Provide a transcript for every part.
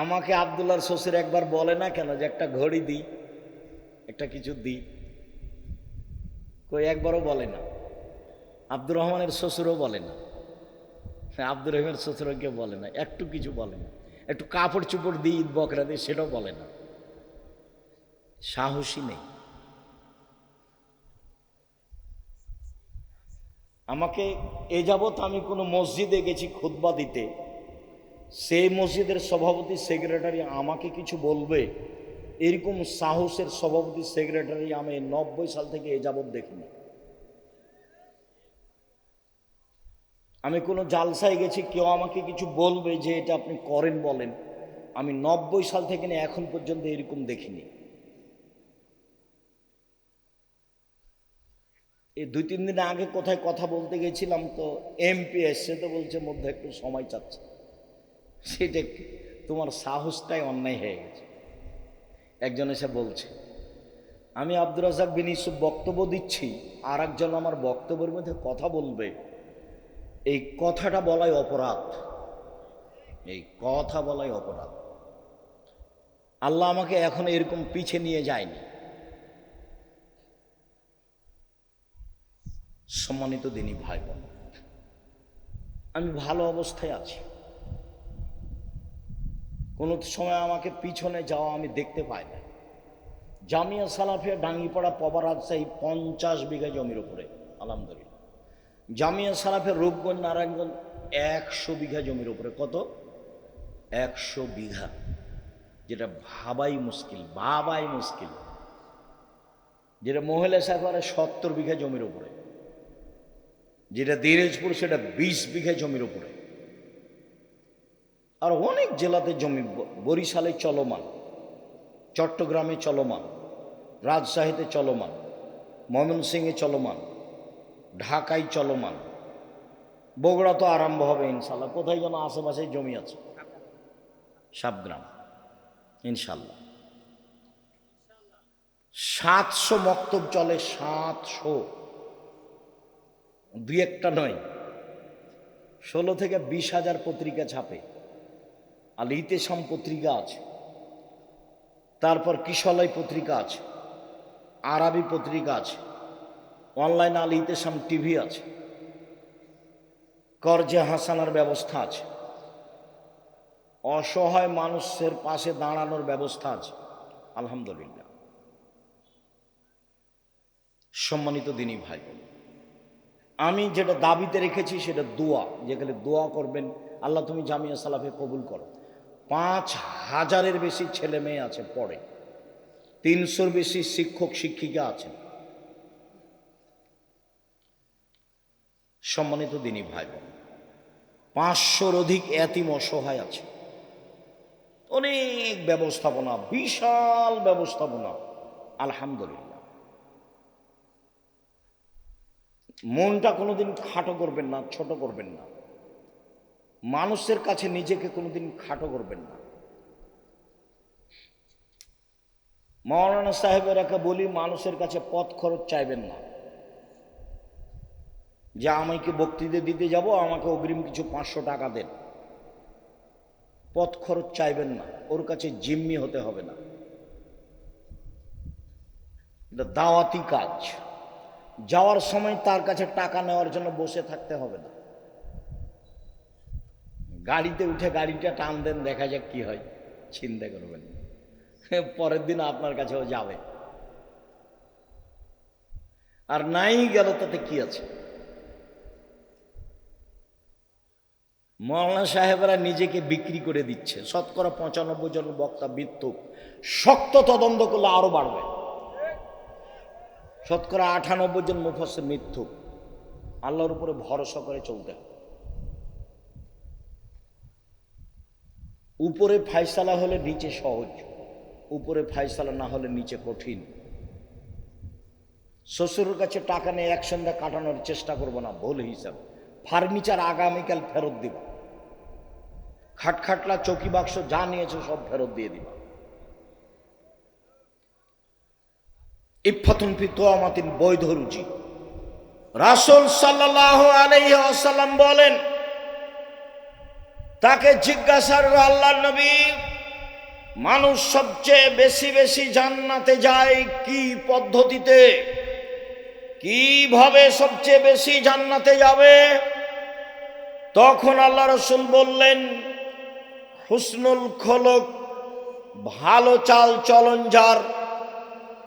আমাকে আব্দুল্লাহর শ্বশুর একবার বলে না কেন যে একটা ঘড়ি দিই, একটা কিছু দিই? কই একবারও বলে না। আব্দুর রহমানের শ্বশুরও বলে না, আব্দুর রহমানের শ্বশুরও কেউ বলে না, একটু কিছু বলে না। একটু কাপড় চুপড় দিই, ঈদ বকরা দিই, সেটাও বলে না। সাহসী নেই। আমাকে এ যাবৎ আমি কোনো মসজিদে গেছি খুতবা দিতে, সেই মসজিদের সভাপতি সেক্রেটারি আমাকে কিছু বলবে এরকম সাহসের সভাপতি সেক্রেটারি আমি 90 সাল থেকে এ যাবৎ দেখিনি। আমি কোনো জালসায় গেছি, কেউ আমাকে কিছু বলবে যে এটা আপনি করেন বলেন, আমি 90 সাল থেকে নিয়ে এখন পর্যন্ত এরকম দেখিনি। এই 2-3 দিন আগে কোথায় কথা বলতে গেছিলাম, তো এমপি এসছে, তো বলছে মধ্যে একটু সময় চাচ্ছে। সেটা তোমার সাহসটাই অন্যায় হয়ে গেছে। একজন এসে বলছে আমি আব্দুর রাজ্জাক বিন ইউসুফ বক্তব্য দিচ্ছি, আর একজন আমার বক্তব্যের মধ্যে কথা বলবে, এই কথাটা বলাই অপরাধ, এই কথা বলাই অপরাধ। আল্লাহ আমাকে এখন এরকম পিছে নিয়ে যায়নি। সম্মানিত দিনী ভাই বোন, আমি ভালো অবস্থায় আছি। কোনো সময় আমাকে পিছনে যাওয়া আমি দেখতে পাই না। জামিয়া সালাফিয়া ডাঙ্গিপাড়া পবা রাজশাহী 50 বিঘা জমির উপরে, আলহামদুলিল্লাহ। জামিয়া সালাফিয়া রূপগঞ্জ নারায়ণগঞ্জ 100 বিঘা জমির উপরে। কত? 100 বিঘা, যেটা ভাবাই মুশকিল, ভাবাই মুশকিল। যেটা মহিলা সাফারে 70 বিঘা জমির উপরে, যেটা দিনাজপুর সেটা 20 বিঘা জমির উপরে। আর অনেক জেলাতে জমি, বরিশালে চলমান, চট্টগ্রামে চলমান, রাজশাহীতে চলমান, ময়মনসিংহে চলমান, ঢাকায় চলমান, বগুড়া তো আরম্ভ হবে ইনশাল্লাহ। কোথায় যেন আশেপাশে জমি আছে, সাবগ্রাম, ইনশাল্লাহ। 700 মক্তব চলে, 700, 2-1টা নয়, 16 থেকে 20 হাজার পত্রিকা ছাপে। আল ইতেসাম পত্রিকা আছে, তারপর কিশলয় পত্রিকা আছে, আরবি পত্রিকা আছে, অনলাইন আল ইতেসাম টিভি আছে, করজে হাসানার ব্যবস্থা আছে, অসহায় মানুষের পাশে দাঁড়ানোর ব্যবস্থা আছে, আলহামদুলিল্লাহ। সম্মানিত দিনী ভাই বোন, আমি যেটা দাবিতে রেখেছি সেটা দোয়া, যেখানে দোয়া করবেন আল্লাহ তুমি জামিয়া সালাফে কবুল করো। 5000-এর বেশি ছেলে মেয়ে আছে পড়ে, 300-র বেশি শিক্ষক শিক্ষিকা আছেন। সম্মানিত দিনী ভাই বোন, 500-র অধিক এতিম অসহায় আছে। অনেক ব্যবস্থাপনা, বিশাল ব্যবস্থাপনা, আলহামদুলিল্লাহ। মনটা কোনোদিন খাটো করবেন না, ছোট করবেন না। মানুষের কাছে নিজেকে কোনোদিন খাটো করবেন না। মাওলানা সাহেবের একা বলি, মানুষের কাছে পথ খরচ চাইবেন না, যে আমাকে বক্তৃতা দিতে যাব, আমাকে অগ্রিম কিছু 500 টাকা দেন। পথ খরচ চাইবেন না, ওর কাছে জিম্মি হতে হবে না। এটা দাওয়াতি কাজ। যাওয়ার সময় তার কাছে টাকা নেওয়ার জন্য বসে থাকতে হবে না। গাড়িতে উঠে গাড়িটা টান দেন, দেখা যাক কি হয়, চিন্তা করবেন, পরের দিন আপনার কাছেও যাবে। আর নাই গেল তাতে কি আছে? মাওলানা সাহেবরা নিজেকে বিক্রি করে দিচ্ছে। 95% জন বক্তা মিথ্যুক, শক্ত তদন্ত করলে আরো বাড়বে। 98% জন মুফাসসির মিথ্যুক। আল্লাহর উপরে ভরসা করে চলতে হবে। উপরে ফায়সালা হলে নিচে সহজ, উপরে ফায়সালা না হলে নিচে কঠিন। শ্বশুরের কাছে টাকা নিয়ে এক সন্ধ্যা কাটানোর চেষ্টা করবো না, ভুল হিসাব। ফার্নিচার আগামীকাল ফেরত দিবা, খাটখাটলা চৌকি বাক্স যা নিয়েছে সব ফেরত দিয়ে দিবা। ইফাতুন ফি তোয়ামাতিন, বৈধ রুচি। রাসূল সাল্লাল্লাহু আলাইহি ওয়াসাল্লাম বলেন, তাকে জিজ্ঞাসা করলো, আল্লাহর নবী, মানুষ সবচেয়ে বেশি বেশি জান্নাতে যায় কি পদ্ধতিতে, কিভাবে সবচেয়ে বেশি জান্নাতে যাবে? তখন আল্লাহ রাসূল বললেন, হুসনুল খলক, ভালো চাল চলন যার,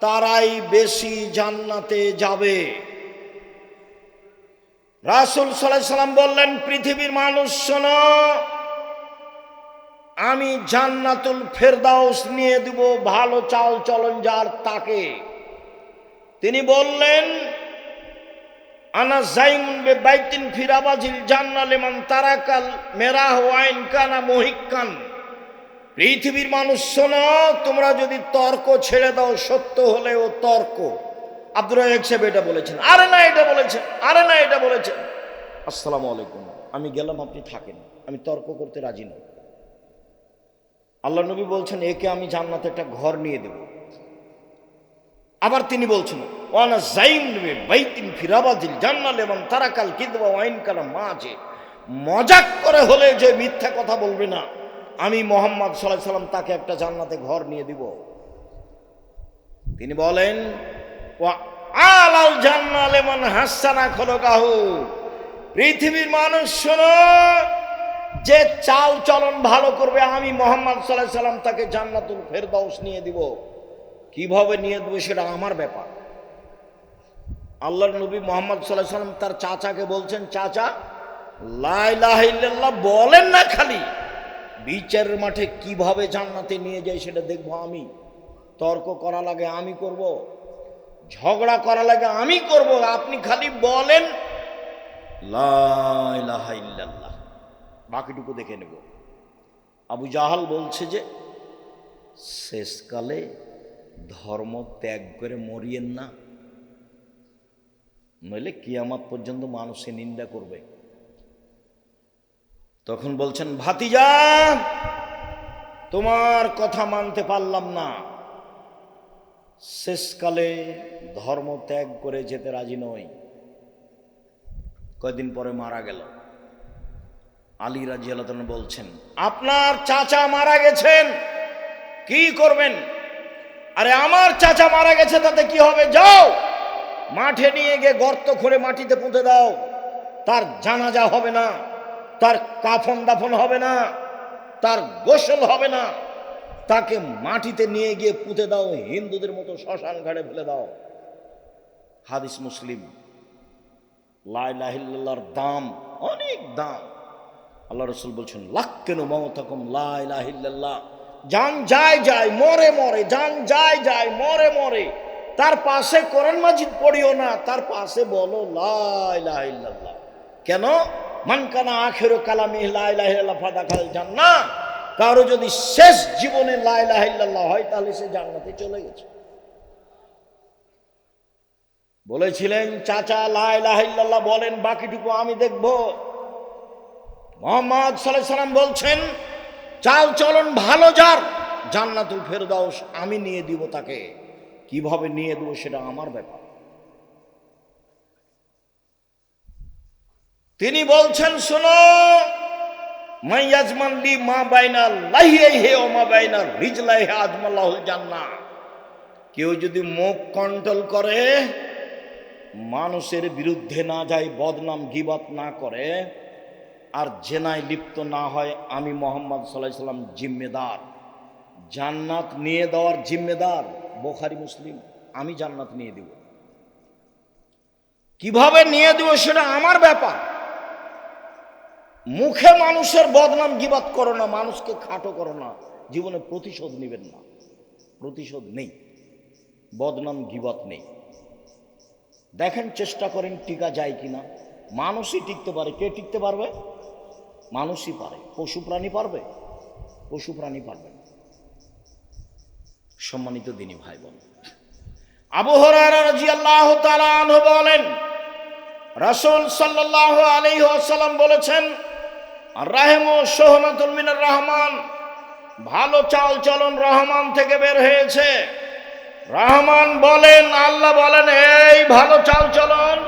তারাই বেশি জান্নাতে যাবে। রাসূল সাল্লাল্লাহু আলাইহি সাল্লাম বললেন, পৃথিবীর মানুষ শোনো, আমি জান্নাতুল ফেরদাউস নিয়ে দেব ভালো চাল চলন যার তাকে। তিনি বললেন, আনা জাইমুন বিবাইতিন ফিরাবাজিল জান্নাহ লিমান তারাকাল মেরাহ ওয়াইন কানা মুহিক্কান। পৃথিবীর মানুষ শোনো, তোমরা যদি তর্ক ছেড়ে দাও, সত্য হলেও তর্ক। আব্দুর রাজ্জাক সাহেব এটা বলেছেন, আরে না এটা বলেছেন, আরে না এটা বলেছেন। আসসালামু আলাইকুম, আমি গেলাম, আপনি থাকেন, আমি তর্ক করতে রাজি নই। আল্লাহ নবী বলছেন, একে আমি জান্নাতে একটা ঘর নিয়ে দেব। আবার তিনি বলছেন, ওয়ানা জাইম বাইতিন ফিরাবাদিল জান্নাহ লিমান তারাকাল কিদবা ওয়াইন কানা মাঝে। মজাক করে হলে যে মিথ্যা কথা বলবে না, আমি মুহাম্মদ সাল্লাল্লাহু আলাইহি সাল্লাম তাকে একটা জান্নাতে ঘর নিয়ে দিব। তিনি বলেন, ওয়া আলাল জান্নাহ লিমান হাসানা খলকাহু। পৃথিবীর মানুষ শোনো, যে চাল চলন ভালো করবে, আমি মুহাম্মদ সাল্লাল্লাহু আলাইহি সাল্লাম তাকে জান্নাতুল ফেরদাউস নিয়ে দিব। কিভাবে নিয়ে দেবো সেটা আমার ব্যাপার। আল্লাহর নবী মুহাম্মদ সাল্লাল্লাহু আলাইহি সাল্লাম তার চাচাকে বলছেন, চাচা লা ইলাহা ইল্লাল্লাহ বলেন না, খালি বিচারের মাঠে কিভাবে জান্নাতে নিয়ে যায় সেটা দেখবো আমি। তর্ক করা লাগে আমি করব, ঝগড়া করা লাগে আমি করব, আপনি খালি বলেন লা ইলাহা ইল্লাল্লাহ, বাকিটুকু দেখে নেব। আবু জাহাল বলছে যে শেষকালে ধর্ম ত্যাগ করে মরিয়েন না, নইলে কিয়ামত পর্যন্ত মানুষে নিন্দা করবে। তখন বলছেন, ভাতিজা তোমার কথা মানতে পারলাম না, শেষকালে ধর্ম ত্যাগ করে যেতে রাজি নই। কয়েকদিন পরে মারা গেল। আলী রাদিয়াল্লাহু তাআলা বলছেন, আপনার চাচা মারা গেছেন, কি করবেন? আরে আমার চাচা মারা গেছে, তাতে কি হবে? যাও মাঠে নিয়ে গিয়ে গর্ত খুঁড়ে মাটিতে পুঁতে দাও। তার জানাজা হবে না, তার কাফন দাফন হবে না, তার গোসল হবে না, তাকে মাটিতে নিয়ে গিয়ে পুঁতে দাও, হিন্দুদের মতো শ্মশান ঘাটে ফেলে দাও। হাদিস মুসলিম। লা ইলাহা ইল্লাল্লাহর দাম অনেক দাম। আল্লাহ রাসূল বলছেন, লাক্কিনু মাউতাকুম লা ইলাহা ইল্লাল্লাহ। জান যায় যায় মরে মরে, জান যায় যায় মরে মরে, তার পাশে কোরআন মাজিদ পড়িও না, তার পাশে বলো লা ইলাহা ইল্লাল্লাহ। কেন? মান কানা আখিরু কালামি লা ইলাহা ইল্লাল্লাহ ফাদাখাল জান্নাহ। কারো যদি শেষ জীবনে লা ইলাহা ইল্লাল্লাহ হয়, তাহলে সে জান্নাতে চলে গেছে। বলেছিলেন, চাচা লা ইলাহা ইল্লাল্লাহ বলেন, বাকিটুকু আমি দেখব। মুহাম্মদ সাল্লাল্লাহু আলাইহি সাল্লাম বলছেন, চাল চলন ভালো যার, জান্নাতুল ফেরদাউস আমি নিয়ে দিব তাকে। কিভাবে নিয়ে দেবো সেটা আমার ব্যাপার। তিনি বলছেন, শোনো, মাইয়াজমান লি মা বাইনা লাহিয়াইহি ওয়া মা বাইনা রিজলাইহি আজমাল্লাহুল জান্নাহ। কেউ যদি মুখ কন্ট্রোল করে, মানুষের বিরুদ্ধে না যায়, বদনাম গীবত না করে, আর জেনায় লিপ্ত না হয়, আমি মুহাম্মদ সাল্লাল্লাহু আলাইহি সাল্লাম জিম্মেদার। জান্নাত নিয়ে দেওয়ার জিম্মেদার বুখারী মুসলিম। আমি জান্নাত নিয়ে দেব। কিভাবে নিয়ে দেব সেটা আমার ব্যাপার। মুখে মানুষের বদনাম গীবত করো না, মানুষকে খাটো করো না, জীবনে প্রতিশোধ নেবেন না। প্রতিশোধ নেই, বদনাম গীবত নেই। দেখেন, চেষ্টা করেন টিকা যায় কিনা। মানুষই টিকতে পারে, কে টিকতে পারবে? মানুষই পারে। পশু প্রাণী পারবে? পশু প্রাণী পারবে না। সম্মানিত দিনী ভাই বোন, আবু হুরায়রা রাদিয়াল্লাহু তাআলা আনহু বলেন, রাসূল সাল্লাল্লাহু আলাইহি ওয়াসাল্লাম বলেছেন, আর-রাহমু শুহনাতুল মিনার রহমান। ভালো চাল চলন রহমান থেকে বের হয়েছে। রহমান বলেন, আল্লাহ বলেন, এই ভালো চাল চলন,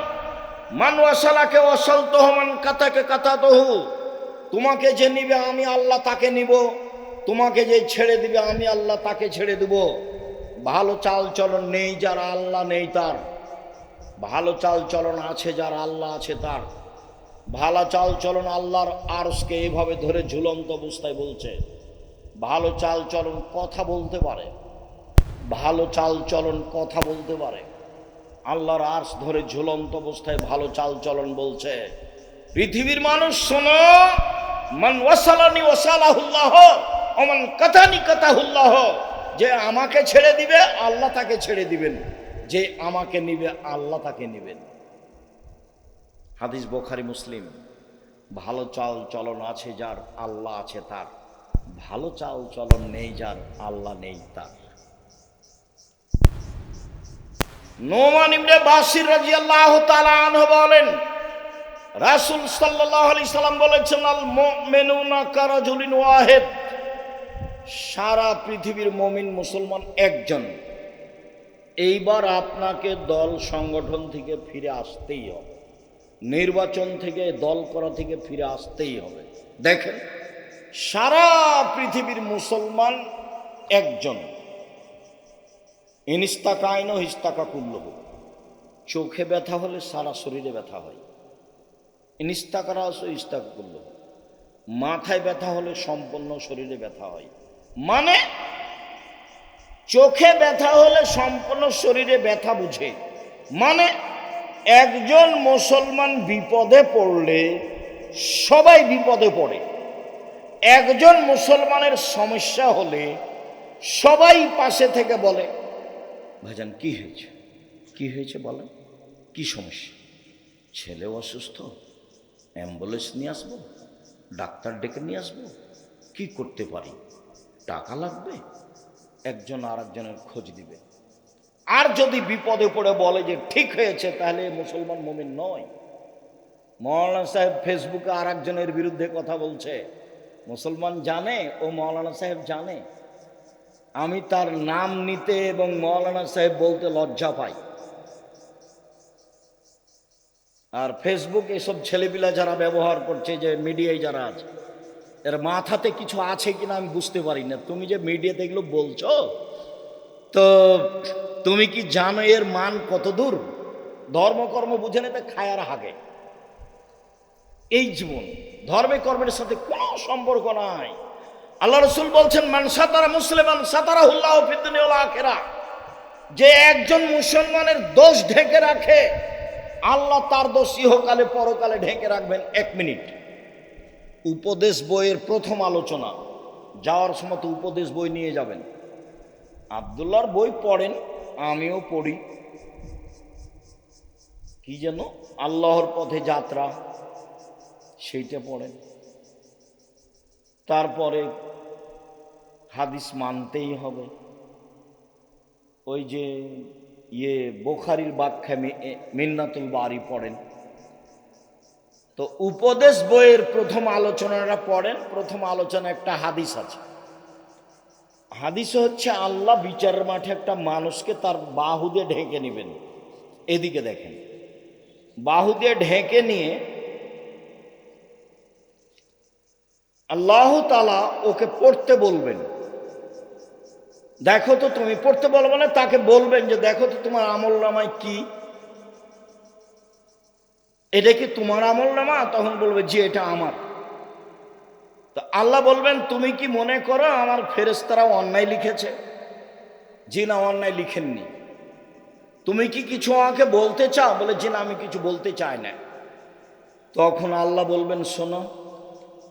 মান ওয়াসালাকে ওয়াসালতুহু, মান কাতাকে কাতাতুহু। তোমাকে যে নিবে আমি আল্লাহ তাকে নিব, তোমাকে যে ছেড়ে দিবে আমি আল্লাহ তাকে ছেড়ে দেব। ভালো চাল চলন নেই যার আল্লাহ নেই তার, ভালো চাল চলন আছে যার আল্লাহ আছে তার। ভালো চাল চলন আল্লাহর আরশকে এভাবে ধরে ঝুলন্ত অবস্থায় বলছে। ভালো চাল চলন কথা বলতে পারে, ভালো চাল চলন কথা বলতে পারে। আল্লাহর আরশ ধরে ঝুলন্ত অবস্থায় ভালো চাল চলন বলছে। পৃথিবীর মানুষ শোনো, মান ওয়াসালানি ওয়াসালাহুল্লাহ ওয়া মান কাতানি কাতাহুল্লাহ। যে আমাকে ছেড়ে দিবে আল্লাহ তাকে ছেড়ে দিবেন, যে আমাকে নিবে আল্লাহ তাকে নিবেন। হাদিস বুখারী মুসলিম। ভালো চাল চলন আছে যার আল্লাহ আছে তার, ভালো চাল চলন নেই যার আল্লাহ নেই তার। নোমান ইবনে বাশির রাদিয়াল্লাহু তাআলা আনহু বলেন, রাসূল সাল্লাল্লাহু আলাইহি সাল্লাম বলেছেন, আল মুমিনুনা কারাজুলিন ওয়াহিদ। সারা পৃথিবীর মুমিন মুসলমান একজন। এইবার আপনাকে দল সংগঠন থেকে ফিরে আসতেই হবে, নির্বাচন থেকে দল করা থেকে ফিরে আসতেই হবে। দেখেন, সারা পৃথিবীর মুসলমান একজন। ইনিস্তাকাইন হিস্তাকা কুল্লহ। চোখে ব্যথা হলে সারা শরীরে ব্যথা হয়। ইনিস্তাকারা ইস্তাকা কুল্লহ। মাথায় ব্যথা হলে সম্পূর্ণ শরীরে ব্যথা হয়। মানে চোখে ব্যথা হলে সম্পূর্ণ শরীরে ব্যথা বুঝে। মানে একজন মুসলমান বিপদে পড়লে সবাই বিপদে পড়ে। একজন মুসলমানের সমস্যা হলে সবাই পাশে থেকে বলে, ভাইজান কি হয়েছে, কি হয়েছে বলেন, কি সমস্যা? ছেলে অসুস্থ, অ্যাম্বুলেন্স নিয়ে আসবো, ডাক্তার ডেকে নিয়ে আসবো, কি করতে পারি, টাকা লাগবে, একজন আর একজনের খোঁজ দিবে। আর যদি বিপদে পড়ে বলে যে ঠিক হয়েছে, তাহলে মুসলমান মুমিন নয়। মৌলানা সাহেব ফেসবুকে আর একজনের বিরুদ্ধে কথা বলছে, মুসলমান জানে ও মৌলানা সাহেব জানে। আমি তার নাম নিতে এবং মৌলানা সাহেব বলতে লজ্জা পাই। আর ফেসবুক এসব ছেলেপিলা যারা ব্যবহার করছে, যে মিডিয়ায় যারা আছে, এর মাথাতে কিছু আছে কিনা আমি বুঝতে পারি না। তুমি যে মিডিয়াতে এগুলো বলছো, তো তুমি কি জানো এর মান কত দূর? ধর্মকর্ম বুঝে নিতে খায়ার হাগে। এই জীবন ধর্মে কর্মের সাথে কোনো সম্পর্ক নাই। আল্লাহ রাসূল বলছেন, মান সাতারা মুসলিমান সাতারাহুল্লাহু ফিদ দুনিয়া ওয়াল আখিরাহ। যে একজন মুসলমানের দোষ ঢেকে রাখে, আল্লাহ তার দোষ ইহকালে পরকালে ঢেকে রাখবেন। 1 মিনিট। উপদেশ বইয়ের প্রথম আলোচনা, যাওয়ার সময় তো উপদেশ বই নিয়ে যাবেন। আব্দুল্লাহর বই পড়েন, আমিও পড়ি। কি যেন আল্লাহর পথে যাত্রা, সেইটা পড়েন। তারপরে হাদিস মানতেই হবে। ওই যে বুখারীর ব্যাখ্যা মিন্নাতুল বারী পড়েন। তো উপদেশ বইয়ের প্রথম আলোচনাটা পড়েন। প্রথম আলোচনা একটা হাদিস আছে। হাদিস হচ্ছে, আল্লাহ বিচারের মাঠে একটা মানুষকে তার বাহু দিয়ে ঢেকে নেবেন। এদিকে দেখেন, বাহু দিয়ে ঢেকে নিয়ে আল্লাহ তাআলা ওকে পড়তে বলবেন। দেখো তো, তুমি পড়তে বলবো না, তাকে বলবেন যে দেখো তো তোমার আমলনামায় কি, এটা কি তোমার আমলনামা? তখন বলবে জি এটা আমার। তো আল্লাহ বলবেন, তুমি কি মনে করো আমার ফেরেশতারা অন্যায় লিখেছে? জি না, অন্যায় লিখেননি। তুমি কি কিছু আমাকে বলতে চাও? বলে জি না, আমি কিছু বলতে চাই না। তখন আল্লাহ বলবেন, শোনো,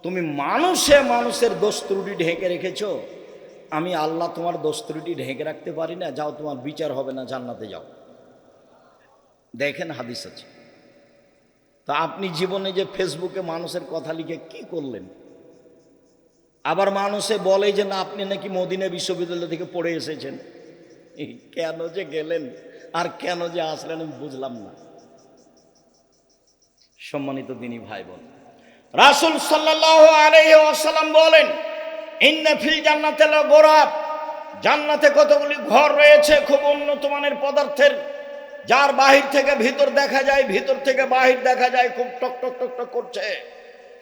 তুমি মানুষের দোষ ত্রুটি ঢেকে রেখেছো, আমি আল্লাহ তোমার দোষ ত্রুটি ঢেকে রাখতে পারি না, যাও তোমার বিচার হবে না, জান্নাতে যাও। দেখেন হাদিস আছে। তা আপনি জীবনে যে ফেসবুকে মানুষের কথা লিখে কি করলেন? আবার মানুষে বলে যে না, আপনি নাকি মদিনা বিশ্ববিদ্যালয় থেকে পড়ে এসেছেন। কেন যে গেলেন আর কেন যে আসলেন আমি বুঝলাম না। সম্মানিত দিনী ভাই বোন, রাসূল সাল্লাল্লাহু আলাইহি ওয়াসাল্লাম বলেন, ইন্না ফিল জান্নাতি লাগরাব। জান্নাতে কতগুলি ঘর রয়েছে খুব উন্নত মানের পদার্থের, যার বাহির থেকে ভিতর দেখা যায়, ভিতর থেকে বাহির দেখা যায়, খুব টক টক টক টক করছে।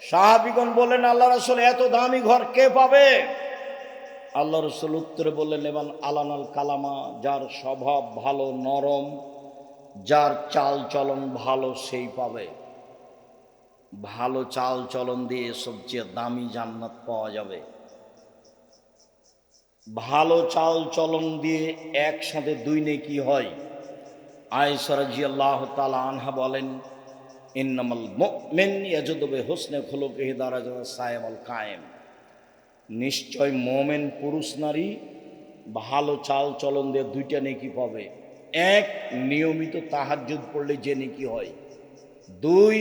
সাহাবীগণ বললেন, আল্লাহ রাসূল এত দামি ঘর কে পাবে? আল্লাহ রাসূল উত্তরে বললেন, এবার আলানাল কালামা, যার স্বভাব ভালো নরম, যার চাল চলন ভালো সেই পাবে। ভালো চাল চলন দিয়ে সবচেয়ে দামি জান্নাত পাওয়া যাবে। ভালো চাল চলন দিয়ে একসাথে দুই নেকি হয়। আয়েশা রাদিয়াল্লাহু তাআলা আনহা বলেন, ইন্নামাল মুমিন ইয়াজুদু বিহুসনি খুলুকিহি দারাজাতাস সাইমাল কায়েম, নিশ্চয় মোমেন পুরুষ নারী ভালো চাল চলন দিয়ে দুইটা নেকি পাবে। এক, নিয়মিত তাহাজ্জুদ পড়লে যে নেকি হয়। দুই,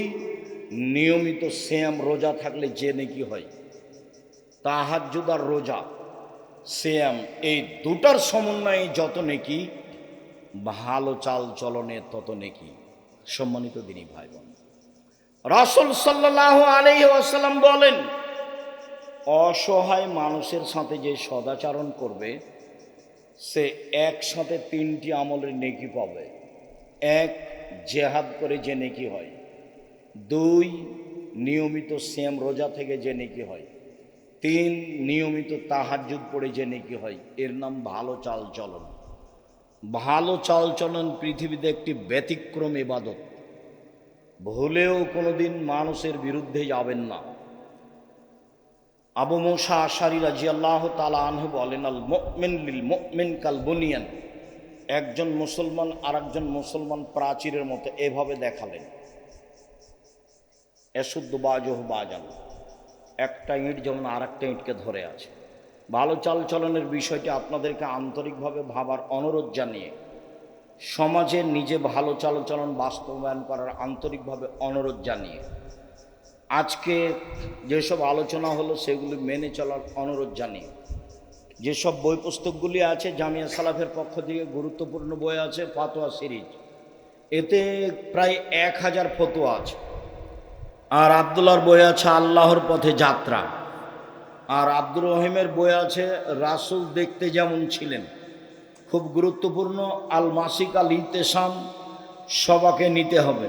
নিয়মিত সিয়াম রোজা থাকলে যে নেকি হয়। তাহাজ্জুদ আর রোজা, সিয়াম, এই দুটার সমন্বয়ে যত নেকি, ভালো চাল চলনে তত নেকি। সম্মানিত দিনী ভাই বোন, রাসূল সাল্লাল্লাহু আলাইহি ওয়াসাল্লাম বলেন, অসহায় মানুষের সাথে যে সদাচরণ করবে সে একসাথে তিনটি আমলের নেকি পাবে। এক, জেহাদ করে যে নেকি হয়। দুই, নিয়মিত সিয়াম রোজা থেকে যে নেকি হয়। তিন, নিয়মিত তাহাজ্জুদ পড়ে যে নেকি হয়। এর নাম ভালো চাল চলন। ভালো চাল চলন পৃথিবীতে একটি ব্যতিক্রম ইবাদত। ভুলেও কোনোদিন মানুষের বিরুদ্ধে যাবেন না। আবু মুসা আশআরী রাদিয়াল্লাহু তাআলা আনহু বলেন, আল মুমিন লিল মুমিন কাল বুনিয়ান, একজন মুসলমান আরেকজন মুসলমান প্রাচীরের মতো, এভাবে দেখালেন। এসুদ্দু বাজুহু বাজান, একটা ইঁট যেমন আরেকটা ইঁটকে ধরে আছে। ভালো চাল চলনের বিষয়টি আপনাদেরকে আন্তরিকভাবে ভাবার অনুরোধ জানিয়ে, সমাজে নিজে ভালো চাল চলন বাস্তবায়ন করার আন্তরিকভাবে অনুরোধ জানিয়ে, আজকে যেসব আলোচনা হলো সেগুলি মেনে চলার অনুরোধ জানিয়ে, যেসব বই পুস্তকগুলি আছে জামিয়া সালাফের পক্ষ থেকে গুরুত্বপূর্ণ বই আছে ফাতোয়া সিরিজ, এতে প্রায় 1000 ফতোয়া আছে। আর আব্দুল্লাহর বই আছে আল্লাহর পথে যাত্রা। আর আব্দুর রহিমের বই আছে রাসূল দেখতে যেমন ছিলেন, খুব গুরুত্বপূর্ণ। আল মাসিক আল ইতেসাম, সবাকে নিতে হবে।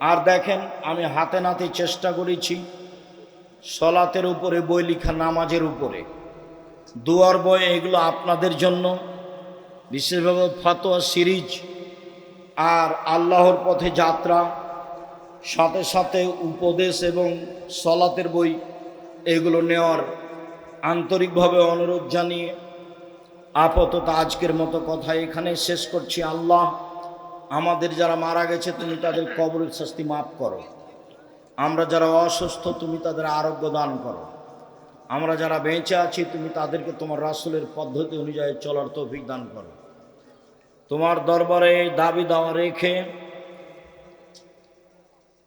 আর দেখেন, আমি হাতে নাতে চেষ্টা করেছি সলাতের উপরে বই লেখা, নামাজের উপরে দুয়ার বই, এগুলো আপনাদের জন্য বিশেষভাবে ফাতোয়া সিরিজ আর আল্লাহর পথে যাত্রা, সাথে সাথে উপদেশ এবং সলাতের বই, এগুলো নেওয়ার আন্তরিকভাবে অনুরোধ জানিয়ে আপাতত আজকের মতো কথা এখানে শেষ করছি। আল্লাহ আমাদের যারা মারা গেছে তুমি তাদের কবরের শাস্তি মাফ করো। আমরা যারা অসুস্থ তুমি তাদের আরোগ্য দান করো। আমরা যারা বেঁচে আছি তুমি তাদেরকে তোমার রাসূলের পদ্ধতি অনুযায়ী চলার তৌফিক দান করো। তোমার দরবারে দাবি দাওয়া রেখে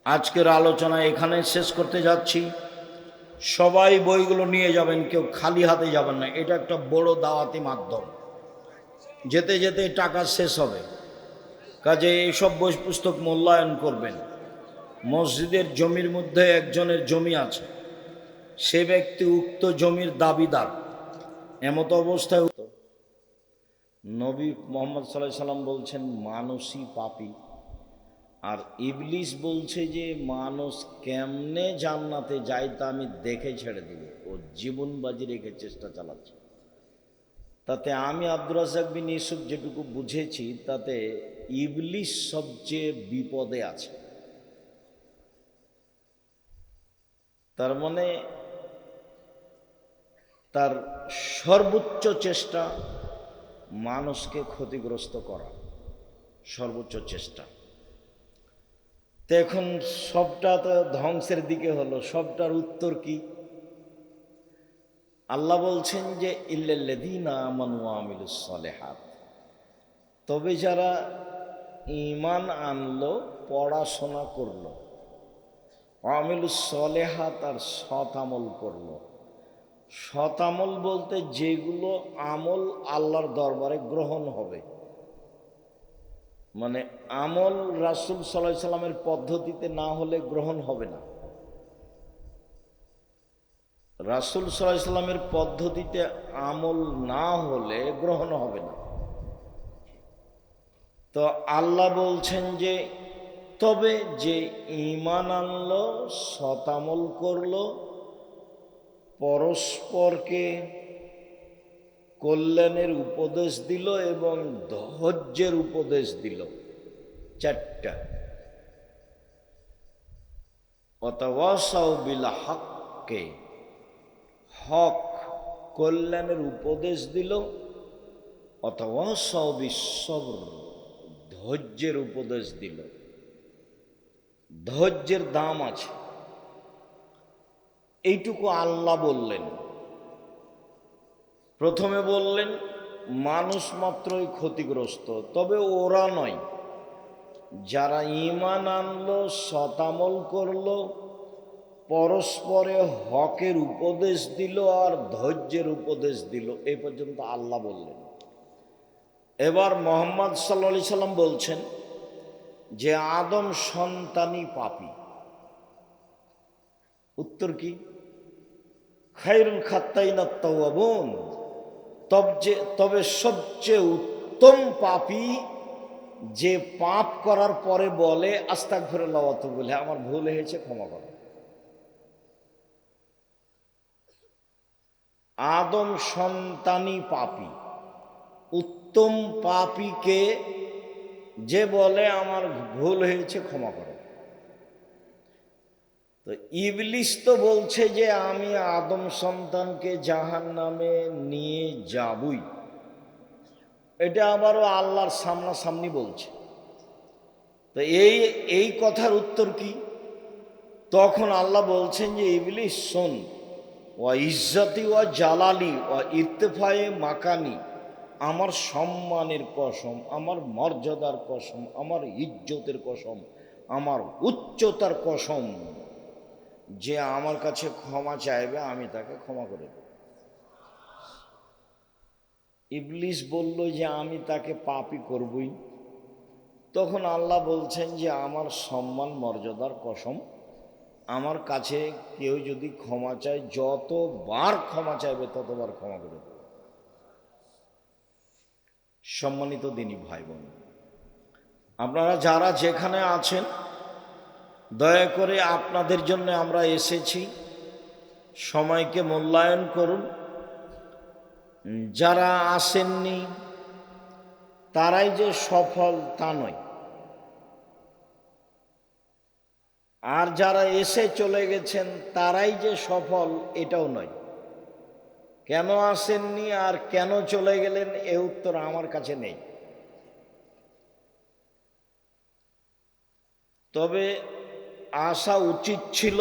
আজকের আলোচনা এখানে শেষ করতে যাচ্ছি। সবাই বইগুলো নিয়ে যাবেন, কেউ খালি হাতে যাবেন না। এটা একটা বড় দাওয়াতি মাধ্যম, যেতে যেতে টাকা শেষ হবে। কাজে এইসব বই পুস্তক মূল্যায়ন করবেন। মসজিদের জমির মধ্যে একজনের জমি আছে, সে ব্যক্তি উক্ত জমির দাবিদার। এমত অবস্থায় নবী মুহাম্মদ সাল্লাল্লাহু আলাইহি সাল্লাম বলছেন মানুষই পাপী, আর ইবলিস বলছে যে মানুষ কেমনে জান্নাতে যায় তা আমি দেখে ছেড়ে দিব। ও জীবন বাজি রেখে চেষ্টা চালাচ্ছে। তাতে আমি আব্দুর রাজ্জাক বিন ইউসুফ যেটুকু বুঝেছি, তাতে ইবলিস সবচেয়ে বিপদে আছে। তার মানে তার সর্বোচ্চ চেষ্টা মানুষকে ক্ষতিগ্রস্ত করা, সর্বোচ্চ চেষ্টা। তো এখন সবটা তো ধ্বংসের দিকে হলো, সবটার উত্তর কি? আল্লাহ বলছেন যে ইল্লাল্লাযীনা আমানু ওয়া আমিলুস সালিহাত, তবে যারা ঈমান আনলো, পড়াশোনা করলো, আমিলুস সালিহাত আর সৎ আমল করলো। সৎ আমল বলতে যেগুলো আমল আল্লাহর দরবারে গ্রহণ হবে, মানে আমল রাসূল সাল্লাল্লাহু আলাইহি সাল্লামের পদ্ধতিতে না হলে গ্রহণ হবে না। রাসূল সাল্লাল্লাহু আলাইহি সাল্লামের পদ্ধতিতে আমল না হলে গ্রহণ হবে না। তো আল্লাহ বলছেন যে তবে যে ঈমান আনলো, সতামল করলো, পরস্পরকে কল্যাণের উপদেশ দিল এবং ধৈর্যের উপদেশ দিল, চারটা। ওয়াতাওয়াসাউ বিল হককে, হক কল্যাণের উপদেশ দিল, ওয়াতাওয়াসাউ বিস সবর ধৈর্যের উপদেশ দিল। ধৈর্যের দাম আছে, এইটুকু আল্লাহ বললেন। প্রথমে বললেন মানুষ মাত্রই ক্ষতিগ্রস্ত, তবে ওরা নয়, যারা ঈমান আনলো, সতামল করলো, পরস্পরে হকের উপদেশ দিল আর ধৈর্যের উপদেশ দিল, এই পর্যন্ত আল্লাহ বললেন। এবার মুহাম্মদ সাল্লাল্লাহু আলাইহি সাল্লাম বলছেন যে আদম সন্তানই পাপী। উত্তর কি? খায়রুল খাত্তাইনাত তাওয়াবুন, তবে সবচেয়ে উত্তম পাপী যে পাপ করার পরে বলে আস্তাগফিরুল্লাহ ওয়া আতুবু ইলাইহি, আমার ভুল হয়েছে ক্ষমা করো। আদম সন্তানই পাপী। উত্তম পাপীকে যে বলে আমার ভুল হয়েছে ক্ষমা করো। তো ইবলিস তো বলছে যে আমি আদম সন্তানকে জাহান্নামে নিয়ে যাবই, এটা আবারও আল্লাহর সামনাসামনি বলছে। তো এই কথার উত্তর কি? তখন আল্লাহ বলছেন যে ইবলিস শোন, ওয়া ইজ্জতি ওয়া জালালি ওয়া ইরতিফায়ে মাকানি, আমার সম্মানের কসম, আমার মর্যাদার কসম, আমার ইজ্জতের কসম, আমার উচ্চতার কসম, যে আমার কাছে ক্ষমা চাইবে আমি তাকে ক্ষমা করে দেব। ইবলিস বলল যে আমি তাকে পাপী করবই। তখন আল্লাহ বলছেন যে আমার সম্মান মর্যাদার কসম, আমার কাছে কেউ যদি ক্ষমা চায়, যতবার ক্ষমা চাইবে ততবার ক্ষমা করে দেব। সম্মানিত দিনী ভাই বোন, আপনারা যারা যেখানে আছেন, দয়া করে আপনাদের জন্য আমরা এসেছি, সময়কে মূল্যায়ন করুন। যারা আসেননি তারাই যে সফল তা নয়, আর যারা এসে চলে গেছেন তারাই যে সফল এটাও নয়। কেন আসেননি আর কেন চলে গেলেন এ উত্তর আমার কাছে নেই। তবে আসা উচিত ছিল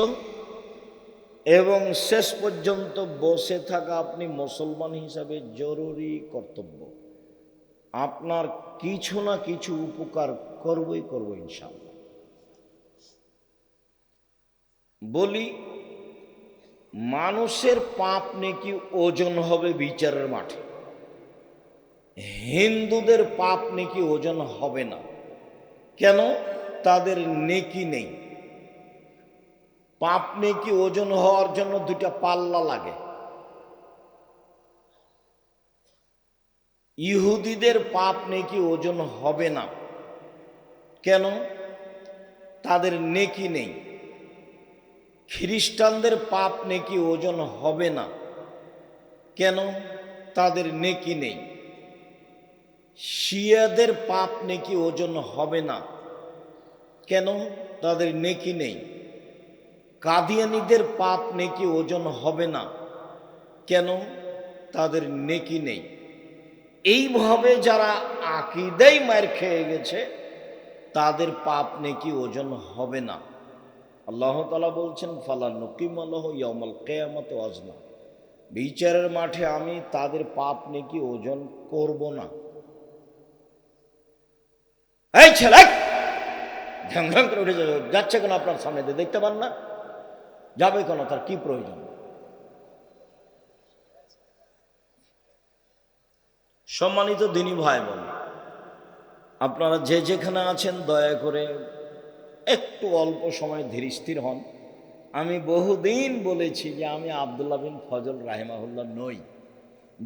এবং শেষ পর্যন্ত বসে থাকা আপনি মুসলমান হিসাবে জরুরি কর্তব্য। আপনার কিছু না কিছু উপকার করবই করব ইনশাআল্লাহ। বলি, মানুষের পাপ নেকি ওজন হবে বিচারের মাঠে, হিন্দুদের পাপ নেকি ওজন হবে না। কেন? তাদের নেকি নেই। পাপ নেকি ওজন হওয়ার জন্য দুইটা পাল্লা লাগে। ইহুদিদের পাপ নেকি ওজন হবে না। কেন? তাদের নেকি নেই। খ্রিস্টানদের পাপ নেকি ওজন হবে না। কেন? তাদের নেকি নেই। শিয়াদের পাপ নেকি ওজন হবে না। কেন? তাদের নেকি নেই। কাদিয়ানীদের পাপ নেকি ওজন হবে না। কেন? তাদের নেকি নেই। এইভাবে যারা আকীদায় মার খেয়ে গেছে তাদের পাপ নেকি ওজন হবে না। আল্লাহ তাআলা বলছেন, ফালা নুকিমু লাহু ইয়াউমাল কিয়ামাতি ওয়াজনা, বিচারের মাঠে আমি তাদের পাপ নেকি ওজন করব না। এই ছেলে ঘ্যাং ঘ্যাং করে উঠে যাচ্ছে কেন? আপনার সামনে দিয়ে দেখতে পান না? যাবে কেন? তার কি প্রয়োজন? সম্মানিত দিনী ভাই বোন, আপনারা যে যেখানে আছেন দয়া করে একটু অল্প সময় ধীর স্থির হন। আমি বহুদিন বলেছি যে আমি আব্দুল্লাহ বিন ফজল রাহিমাহুল্লাহ নই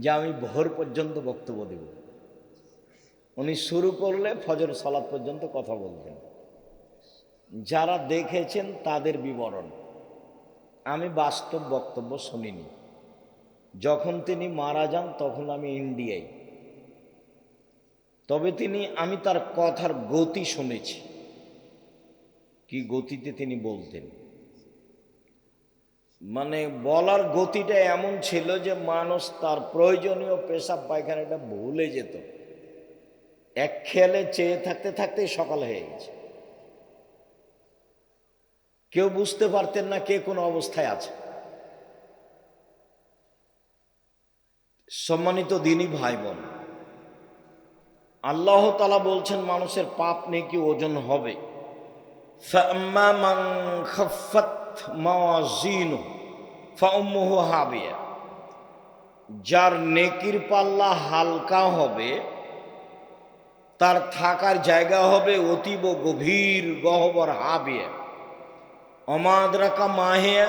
যে আমি ভোর পর্যন্ত বক্তব্য দেব। উনি শুরু করলে ফজর সালাত পর্যন্ত কথা বলতেন। যারা দেখেছেন তাদের বিবরণ, আমি বাস্তব বক্তব্য শুনিনি। যখন তিনি মারা যান তখন আমি ইন্ডিয়ায়, তবে আমি তার কথার গতি শুনেছি, কি গতিতে তিনি বলতেন। মানে বলার গতিটা এমন ছিল যে মানুষ তার প্রয়োজনীয় পেশাব পায়খানাটা ভুলে যেত, এক খেয়ালে চেয়ে থাকতে থাকতেই সকাল হয়ে গেছে, কেউ বুঝতে পারতেন না কে কোন অবস্থায় আছে। সম্মানিত দিনী ভাই বোন, আল্লাহ তাআলা বলছেন মানুষের পাপ নেকি ওজন হবে। فَأَمَّا مَنْ خَفَّتْ مَوَازِينُهُ فَأُمُّهُ هَاوِيَةٌ, যার নেকির পাল্লা হালকা হবে তার থাকার জায়গা হবে অতীব গভীর গহ্বর হাবিয়া। ওমা আদরাকা মা হিয়া,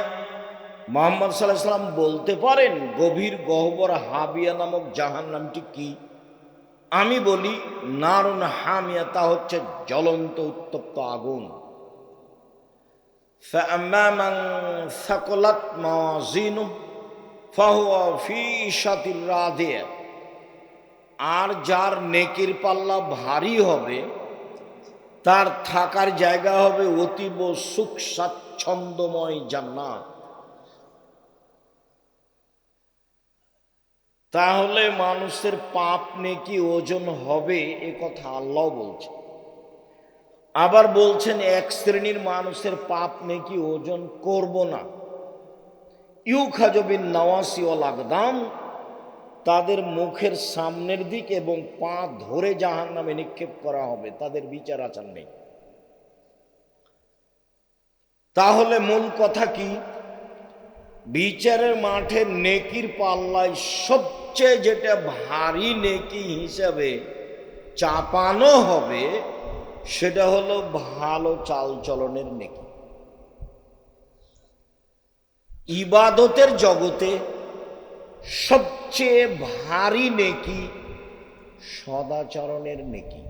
মুহাম্মদ সাল্লাল্লাহু আলাইহি ওয়াসাল্লাম বলতে পারেন গভীর গহ্বর হাবিয়া নামক জাহান্নামটি কি? আমি বলি নারুন হামিয়া, তা হচ্ছে জ্বলন্ত উত্তপ্ত আগুন। فَأَمَّا مَنْ ثَقُلَتْ مَوَازِينُهُ فَهُوَ فِي عِيشَةٍ رَاضِيَةٍ, আর যার নেকির পাল্লা ভারী হবে তার থাকার জায়গা হবে অতীব সুখ স্বাচ্ছন্দ্যময় জান্নাত। তাহলে মানুষের পাপ নেকি ওজন হবে, এ কথা আল্লাহ বলছে। আবার বলছেন এক শ্রেণীর মানুষের পাপ নেকি ওজন করব না, ইউখাযু বিন নাওয়াসি ওয়াল আকদাম, তাদের মুখের সামনের দিক এবং পা ধরে জাহান্নামে নিক্ষেপ করা হবে, তাদের বিচার আচার নেই। তাহলে মূল কথা কি? বিচারের মাঠে নেকির পাল্লায় সবচেয়ে যেটা ভারী নেকি হিসাবে চাপানো হবে সেটা হলো ভালো চালচলনের নেকি। ইবাদতের জগতে সবচেয়ে ভারী নেকি সদাচরণের নেকি।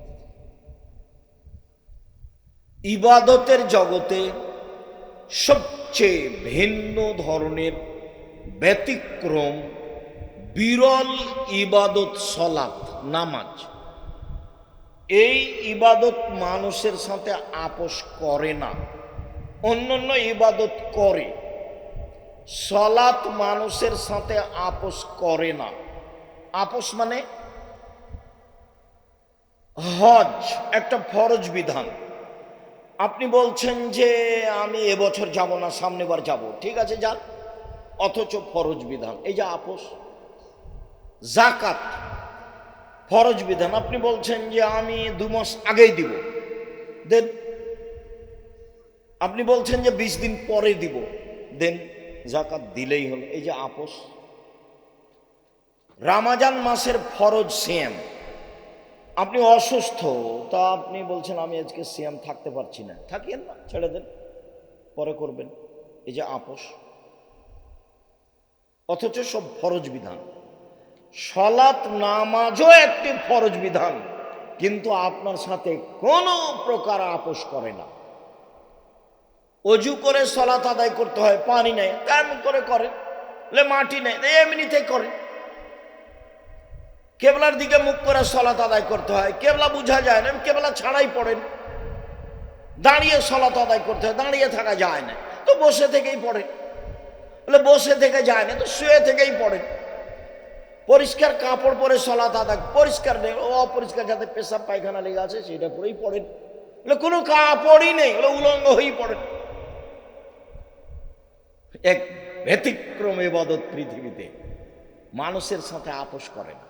ইবাদতের জগতে সবচেয়ে ভিন্ন ধরনের ব্যতিক্রম বিরল ইবাদত সলাত, নামাজ। এই ইবাদত মানুষের সাথে আপোষ করে না, অন্যান্য ইবাদত করে। সলাত মানুষের সাথে আপোষ করে না। আপোষ মানে হজ একটা ফরজ বিধান, আপনি বলছেন যে আমি এবছর যাব না, সামনেবার যাব, ঠিক আছে যান, অথচ ফরজ বিধান, এই যে আপোষ। যাকাত ফরজ বিধান, আপনি বলছেন যে আমি 2 মাস আগেই দিব, দেন। আপনি বলছেন যে 20 দিন পরে দিব, দেন, যাকাত দিলেই হল, এই যে আপোষ। রমজান মাসের ফরজ সিয়াম, আপনি অসুস্থ, তা আপনি বলছেন আমি আজকে সিয়াম থাকতে পারছি না, থাকিয়েন না, ছেড়ে দেন, পরে করবেন, এই যে আপোষ। অথচ সব ফরজ বিধান। সালাত নামাজও একটি ফরজ বিধান, কিন্তু আপনার সাথে কোনো প্রকার আপোষ করে না। অজু করে সালাত আদায় করতে হয়, পানি নেই, তেমন করে করেন, মাটি নেই, এমনিতেই করেন। কেবলার দিকে মুখ করে সালাত আদায় করতে হয়, কেবলা বোঝা যায় না, কেবলা ছাড়াই পড়েন। দাঁড়িয়ে সালাত আদায় করতে হয়, দাঁড়িয়ে থাকা যায় না, তো বসে থেকেই পড়েন। বসে থেকে যায় না, তো শুয়ে থেকেই পড়েন। পরিষ্কার কাপড় পরে সালাত আদায়, পরিষ্কার নেই, অপরিষ্কার যাতে পেশাব পায়খানা লেগে আছে সেটা পরেই পড়েন। কোনো কাপড়ই নেই, উলঙ্গ হয়েই পড়েন। এক ব্যতিক্রম ইবাদত পৃথিবীতে, মানুষের সাথে আপোষ করে না।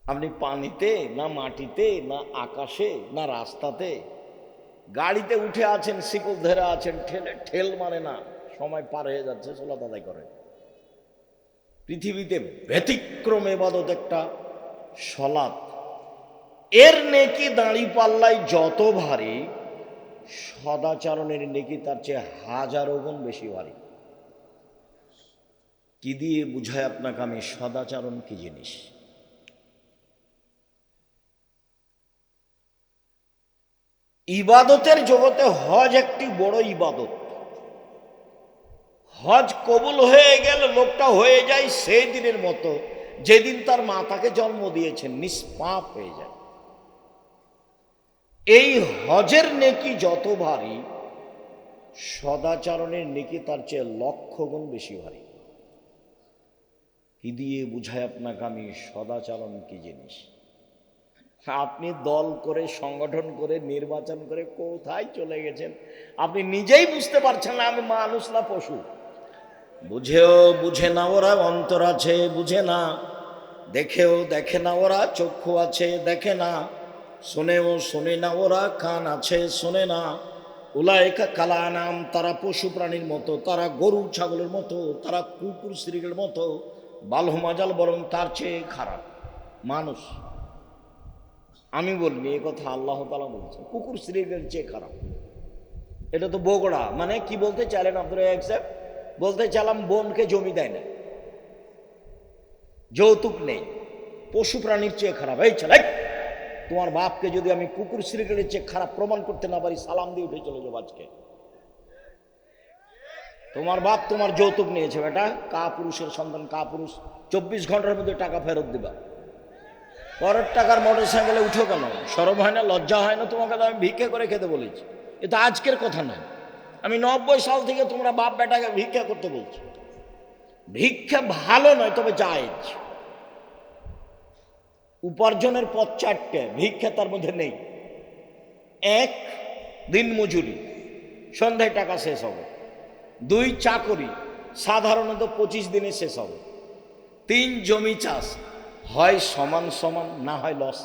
আপনি পানিতে না, মাটিতে না, আকাশে না, রাস্তাতে, গাড়িতে উঠে আছেন, শিকল ধরে আছেন, ঠেল মানে না, সময় পার হয়ে যাচ্ছে, সালাত আদায় করেন। পৃথিবীতে ব্যতিক্রম ইবাদত একটা সালাত। এর নেকি দাঁড়ি পাল্লায় যত ভারী, সদাচরণের নেকি তার চেয়ে হাজারো গুণ বেশি ভারী। কি দিয়ে বুঝায় আপনাকে আমি সদাচরণ কি জিনিস? ইবাদতের জগতে হজ একটি বড় ইবাদত। হজ কবুল হয়ে গেল, লোকটা হয়ে যায় সেই দিনের মতো যেদিন তার মা তাকে জন্ম দিয়েছেন, নিষ্পাপ হয়ে যায়। এই হজের নেকি যত ভারী, সদাচরণের নেকি তার চেয়ে লক্ষ গুণ বেশি ভারী। কি দিয়ে বুঝায় আপনাকে আমি সদাচরণ কি জিনিস? আপনি দল করে, সংগঠন করে, নির্বাচন করে কোথায় চলে গেছেন আপনি নিজেই বুঝতে পারছেন না। আমি মানুষ না পশু? বুঝেও বুঝে না ওরা, অন্তর আছে বুঝে না, দেখেও দেখে না ওরা, চক্ষু আছে দেখে না, শোনেও শোনে না ওরা, কান আছে শোনে না। উলাইকা কালা নাম, তারা পশু প্রাণীর মতো, তারা গরু ছাগলের মতো, তারা কুকুর শ্রীগের মতো, বালহমাজাল, বরং তার চেয়ে খারাপ মানুষ। আমি বলিনি, এ কথা আল্লাহ তাআলা বলছেন, কুকুর শ্রীগের চেয়ে খারাপ। এটা তো বগড়া, মানে কি বলতে চাইলেন আব্দুল রাজ্জাক সাহেব? বলতে চাইলাম বোনকে জমি দেয় না, যৌতুক নেই, পশু প্রাণীর চেয়ে খারাপ। এই ছেলে, তোমার বাপকে যদি আমি কুকুর শ্রীগের চেয়ে খারাপ প্রমাণ করতে না পারি, সালাম দিয়ে উঠে চলে যাবো আজকে। তোমার বাপ তোমার যৌতুক নিয়েছে বেটা, কা পুরুষের সন্তান, কা পুরুষ, 24 ঘন্টার মধ্যে টাকা ফেরত দিবা। পরের টাকার মোটর সাইকেলে উঠো কেন? শরম হয় না, লজ্জা হয় না তোমাকে? তো আমি ভিক্ষা করে খেতে বলেছি, এটা আজকের কথা নয়। আমি 90 সাল থেকে তোমরা বাপ বেটাকে ভিক্ষা করতে বলছি। ভিক্ষা ভালো নয়, তবে জায়েজ। উপার্জনের পথ 4টে, ভিক্ষা তার মধ্যে নেই। 1, দিন মজুরি, সন্ধ্যায় টাকা শেষ হবে। 2, চাকরি, সাধারণত 25 দিনে শেষ হবে। 3, জমি চাষ, হয় সমান সমান, না হয় লস।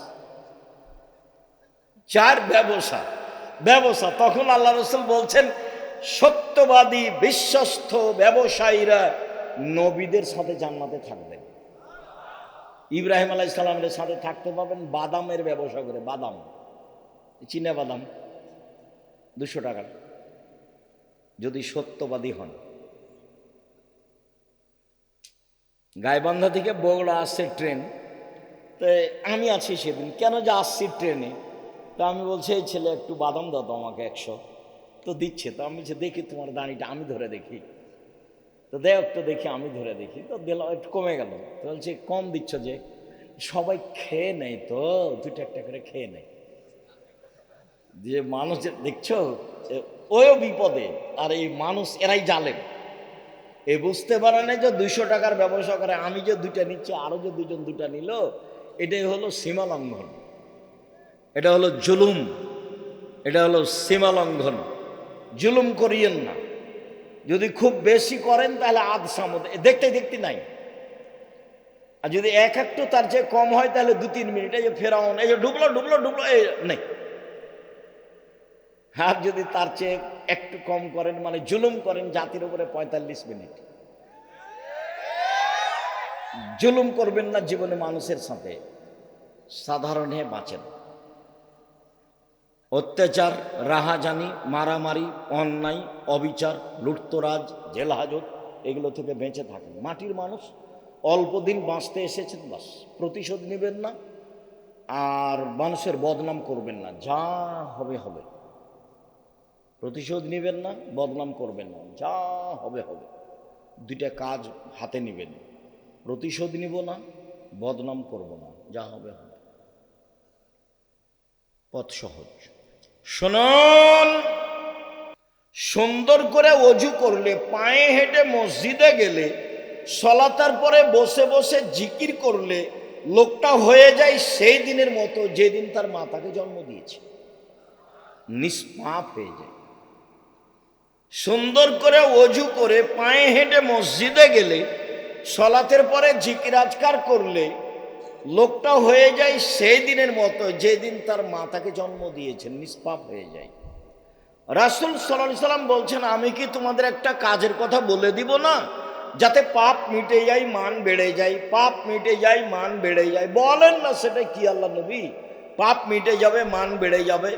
4, ব্যবসা। ব্যবসা, তখন আল্লাহ রাসূল বলছেন সত্যবাদী বিশ্বস্ত ব্যবসায়ীরা নবীদের সাথে জান্নাতে থাকবেন। ইব্রাহিম আলাইহিস সালামের সাথে থাকতে পাবেন বাদামের ব্যবসা করে। বাদাম, চীনা বাদাম, 200 টাকা, যদি সত্যবাদী হন। গাইবান্ধা থেকে বগুড়া আসছে ট্রেন, তো আমি আছি সেদিন, কেন যে আসছি ট্রেনে, তো আমি বলছি এই ছেলে একটু বাদাম দাও তো আমাকে 100। তো দিচ্ছে, তো আমি বলছি দেখি তোমার দাঁড়িটা, আমি ধরে দেখি। তো দেখ তো দেখি, আমি ধরে দেখি, তো দিলাম, একটু কমে গেল। তো বলছি কম দিচ্ছ যে? সবাই খেয়ে নেয় তো, 2টা একটা করে খেয়ে নেয়। যে মানুষ দেখছো, ওইও বিপদে, আর এই মানুষ এরাই জালেম। এ বুঝতে পারে না যে 200 টাকার ব্যবসা করে, আমি যে 2টা নিচ্ছি, আরো যে 2জন 2টা নিল, এটাই হলো সীমা লঙ্ঘন, এটা হলো জুলুম, এটা হলো সীমা লঙ্ঘন। জুলুম করিয়েন না। যদি খুব বেশি করেন তাহলে আধ সামদ, দেখতে দেখতে নাই। আর যদি একটু তার চেয়ে কম হয় তাহলে 2-3 মিনিট, এই যে ফেরাউন, এই যে ডুবলো ডুবলো ডুবলো, এই নেই। আর যদি তার চেয়ে একটু কম করেন, মানে জুলুম করেন জাতির উপরে, 45 মিনিট। জুলুম করবেন না জীবনে মানুষের সাথে, সাধারণ হয়ে বাঁচেন। অত্যাচার, রাহাজানি, মারামারি, অন্যায়, অবিচার, লুটতরাজ, জেল হাজত, এগুলো থেকে বেঁচে থাকেন। মাটির মানুষ, অল্প দিন বাঁচতে এসেছেন, বাস। প্রতিশোধ নেবেন না, আর মানুষের বদনাম করবেন না, যা হবে হবে। প্রতিশোধ নেবেন না, বদনাম করবেন না, যা হবে হবে। 2টা কাজ হাতে নেবেন, প্রতিশোধ নিব না, বদনাম করব না, যা হবে হবে। পথ সহজ। শুনুন, সুন্দর করে অজু করলে, পায়ে হেঁটে মসজিদে গেলে, সলাতার পরে বসে বসে জিকির করলে, লোকটা হয়ে যায় সেই দিনের মতো যেদিন তার মা তাকে জন্ম দিয়েছে, নিষ্পাপ হয়ে যায়। সুন্দর করে অজু করে পায়ে হেঁটে মসজিদে গেলে, সলাতের পরে জিকির আজকার করলে, লোকটা হয়ে যায় সেই দিনের মতো যেদিন তার মা তাকে জন্ম দিয়েছেন, নিষ্পাপ হয়ে যায়। রাসূল সাল্লাল্লাহু আলাইহি সাল্লাম বলছেন, আমি কি তোমাদের একটা কাজের কথা বলে দিব না, যাতে পাপ মিটে যায়, মান বেড়ে যায়? পাপ মিটে যায়, মান বেড়ে যায়। বলেন না সেটা কি আল্লাহ নবী? পাপ মিটে যাবে, মান বেড়ে যাবে।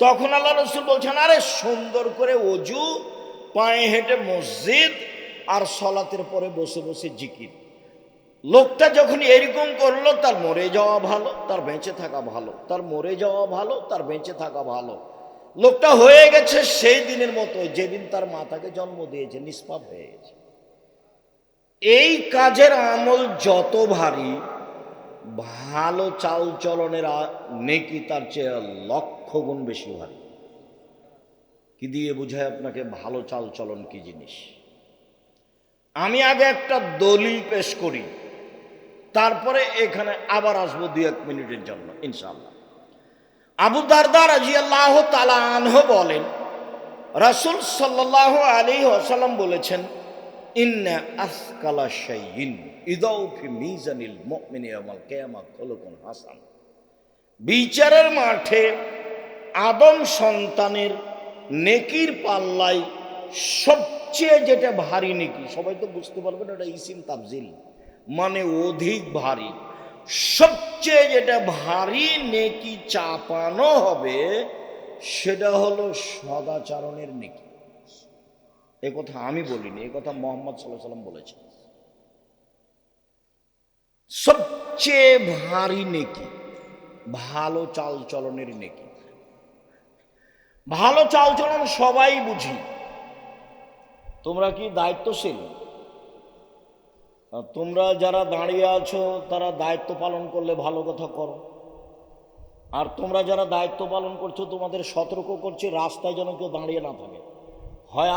তখন আল্লাহ রাসূল বলছেন, আরে সুন্দর করে অজু, পায়ে হেঁটে মসজিদ, আর সলাতের পরে বসে বসে জিকির। লোকটা যখন এরকম করলো, তার মরে যাওয়া ভালো, তার বেঁচে থাকা ভালো। তার মরে যাওয়া ভালো, তার বেঁচে থাকা ভালো। লোকটা হয়ে গেছে সেই দিনের মতো যেদিন তার মাতাকে জন্ম দিয়েছে, নিষ্পাপ হয়ে গেছে। এই কাজের আমল যত ভারী, ভালো চাল চলনের নেকি তার চেয়ে লক্ষ গুণ বেশি ভারী। কি দিয়ে বুঝায় আপনাকে ভালো চাল চলন কি জিনিস? আমি আগে একটা দলিল পেশ করি, তারপরে এখানে আবার আসবো 2-1 মিনিটের জন্য ইনশাআল্লাহ। আবু দারদা রাদিয়াল্লাহু তাআলা আনহু বলেন, রাসূল সাল্লাল্লাহু আলাইহি ওয়াসাল্লাম বলেছেন, ইন্না আসকালা শাইইন ইদাউ ফি মিজানিল মুমিনি ইয়াউমাল কিয়ামাহ খুলুকুন হাসান। বিচারের মাঠে আদম সন্তানের নেকির পাল্লায় সবচেয়ে যেটা ভারী নেকি, সবাই তো বুঝতে পারবেন এটা ইসিম তাফজিল, মানে অধিক ভারী। সবচেয়ে যেটা ভারী নেকি চাপানো হবে সেটা হলো সদাচরণের নেকি। এ কথা আমি বলিনি, এ কথা মুহাম্মদ সাল্লাল্লাহু আলাইহি ওয়াসাল্লাম বলেছেন। সবচেয়ে ভারী নেকি ভালো চাল চলনের নেকি। ভালো চাল চলন সবাই বুঝি। তোমরা কি দায়িত্বশীল? তোমরা যারা দাঁড়িয়ে আছো তারা দায়িত্ব পালন করলে ভালো কথা করো, আর তোমরা যারা দায়িত্ব পালন করছো তোমাদের সতর্ক করছি রাস্তায় যেন কেউ দাঁড়িয়ে না থাকে। হয়